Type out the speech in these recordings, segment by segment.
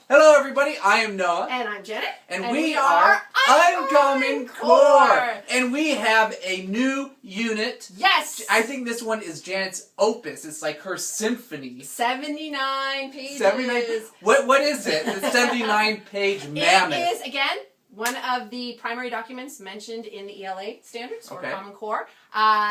Hello everybody, I am Noah. And I'm Janet. And we are UnCommon Core. And we have a new unit. Yes! I think this one is Janet's opus. It's like her symphony. 79 pages. 79? What is it? The 79-page mammoth. It is, again, one of the primary documents mentioned in the ELA standards for Common Core.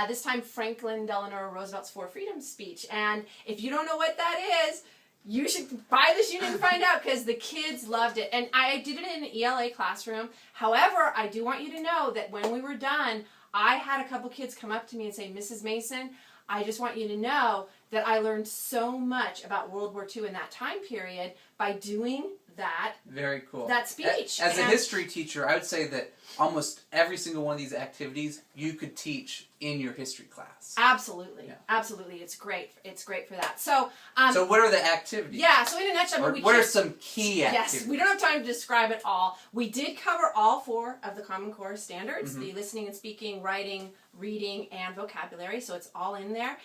This time, Franklin Delano Roosevelt's Four Freedoms speech. And if you don't know what that is, you should buy this unit and find out, because the kids loved it. And I did it in an ELA classroom. However, I do want you to know that when we were done, I had a couple kids come up to me and say, Mrs. Mason, I just want you to know that I learned so much about World War II in that time period by doing that. Very cool. That speech. As a history teacher, I would say that almost every single one of these activities you could teach in your history class. Absolutely. Yeah. Absolutely. It's great. It's great for that. So what are the activities? Yeah, so in a nutshell, what are some key activities? Yes, we don't have time to describe it all. We did cover all 4 of the Common Core standards, the listening and speaking, writing, reading, and vocabulary, so it's all in there.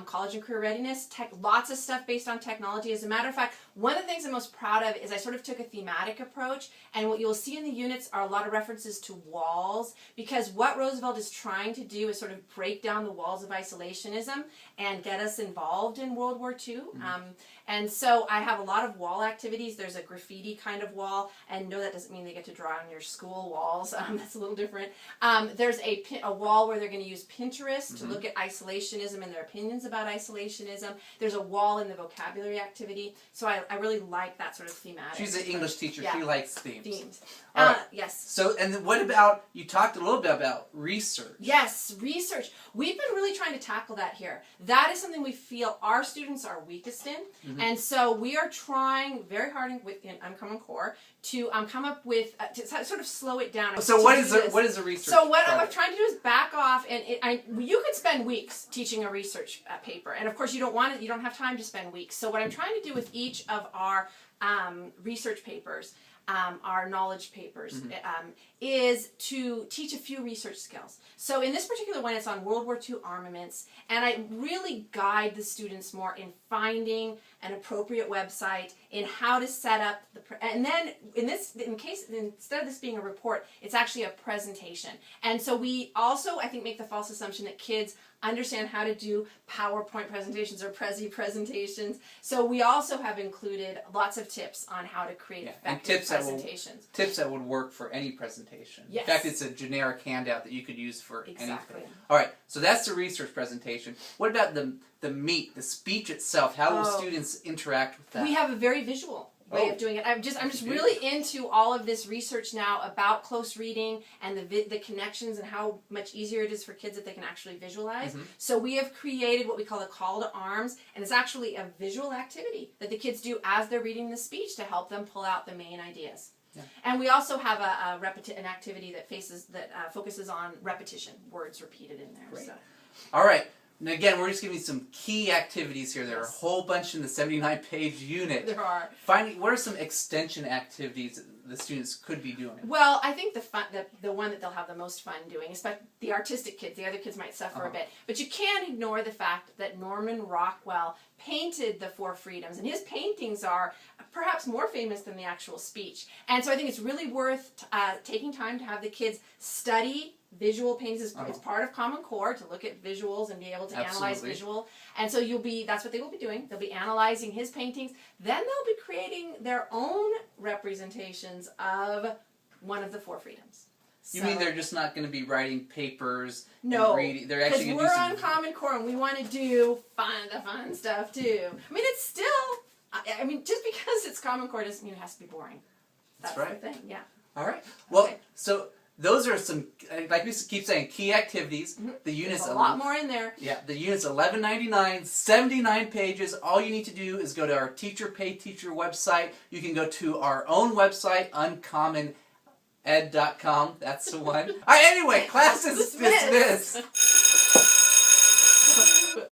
College and career readiness, lots of stuff based on technology. As a matter of fact, one of the things I'm most proud of is I sort of took a thematic approach, and what you'll see in the units are a lot of references to walls, because what Roosevelt is trying to do is sort of break down the walls of isolationism and get us involved in World War II. And so I have a lot of wall activities. There's a graffiti kind of wall, and no, that doesn't mean they get to draw on your school walls. That's a little different. There's a wall where they're going to use Pinterest to look at isolationism and their opinions about isolationism. There's a wall in the vocabulary activity. So I really like that sort of thematic. She's an English teacher. Yeah. She likes themes. All right. Yes. So, and then what about, you talked a little bit about research. Yes, research. We've been really trying to tackle that here. That is something we feel our students are weakest in. And so we are trying very hard in UnCommon Core to come up with, to sort of slow it down. So what is a research So what I'm trying to do is back off, and you could spend weeks teaching a research paper, and of course you don't have time to spend weeks. So what I'm trying to do with each of our research papers, our knowledge papers, is to teach a few research skills. So in this particular one, it's on World War II armaments, and I really guide the students more in finding an appropriate website, in how to set up and then instead of this being a report, it's actually a presentation. And so we also, I think, make the false assumption that kids understand how to do PowerPoint presentations or Prezi presentations. So we also have included lots of tips on how to create effective presentations. Tips that would work for any presentation. Yes. In fact, it's a generic handout that you could use for anything. All right, so that's the research presentation. What about the meat, the speech itself? How will students interact with that? We have a very visual way of doing it. I'm just really into all of this research now about close reading and the connections and how much easier it is for kids if they can actually visualize. So we have created what we call a call to arms, and it's actually a visual activity that the kids do as they're reading the speech to help them pull out the main ideas. Yeah. And we also have an activity that focuses on repetition, words repeated in there. Great. So. All right. And again, we're just giving you some key activities here. There are a whole bunch in the 79-page unit. There are. What are some extension activities the students could be doing? Well, I think the one that they'll have the most fun doing, especially the artistic kids. The other kids might suffer a bit. But you can't ignore the fact that Norman Rockwell painted the Four Freedoms, and his paintings are perhaps more famous than the actual speech. And so I think it's really worth taking time to have the kids study visual paintings. It's part of Common Core to look at visuals and be able to analyze visual. And so that's what they will be doing. They'll be analyzing his paintings. Then they'll be creating their own representations of one of the Four Freedoms. You mean they're just not going to be writing papers? No, and reading? They're actually because we're on Common Core and we want to do the fun stuff too. I mean, it's still, just because it's Common Core doesn't mean it has to be boring. That's right. The thing, yeah. All right. Well, so those are some, like we keep saying, key activities. The unit's There's a lot more in there. Yeah, the unit's $11.99, 79 pages. All you need to do is go to our Teacher Pay Teacher website. You can go to our own website, UnCommonEd.com. That's the one. Anyway, class is dismissed.